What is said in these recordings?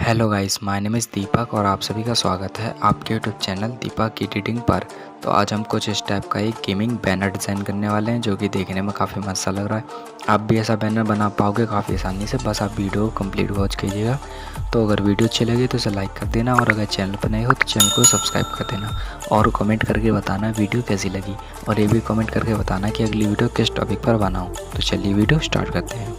Hello guys, my name is Deepak और आप सभी का स्वागत है आपके यूट्यूब चैनल दीपक एडिटिंग पर। तो आज हम कुछ इस टाइप का एक गेमिंग बैनर डिज़ाइन करने वाले हैं जो कि देखने में काफ़ी मस्त लग रहा है। आप भी ऐसा बैनर बना पाओगे काफ़ी आसानी से, बस आप वीडियो कंप्लीट वॉच कीजिएगा। तो अगर वीडियो अच्छी लगी तो इसे लाइक कर देना और अगर चैनल पर नए हो तो चैनल को सब्सक्राइब कर देना और कमेंट करके बताना वीडियो कैसी लगी, और ये भी कमेंट करके बताना कि अगली वीडियो किस टॉपिक पर बनाऊँ। तो चलिए वीडियो स्टार्ट करते हैं।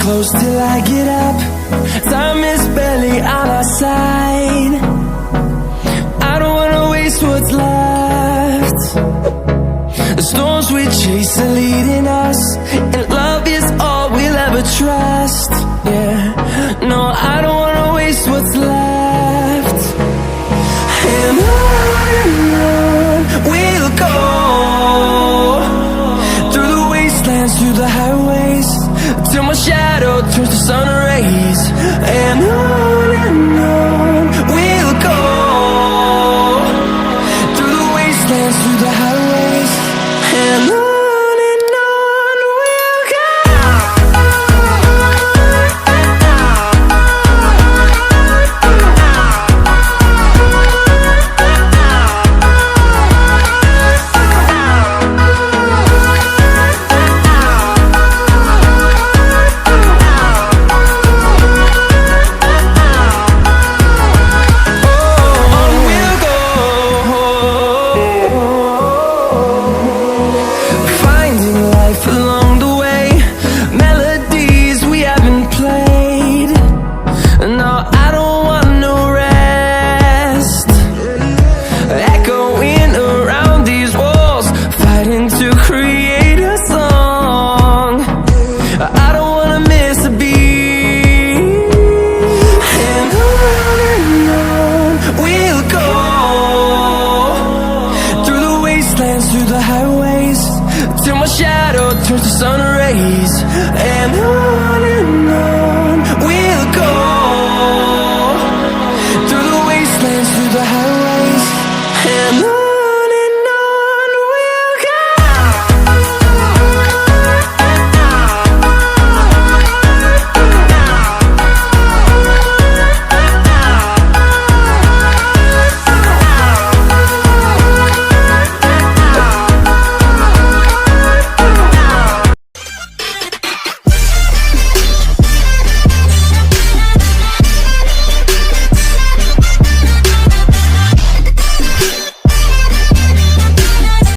Close till I get up. Time is barely on our side. I don't wanna waste what's left. The storms we chase are leading us, and love is all we'll ever trust. Yeah, no, I don't wanna waste what's left. And on we'll go, through the wastelands, through the highways, till my shadow turns to sun rays. And on we'll go, through the wastelands, through the highways. And on we'll go. On we'll go. go through the wastelands, through the highways, till my shadow turns to sun rays. And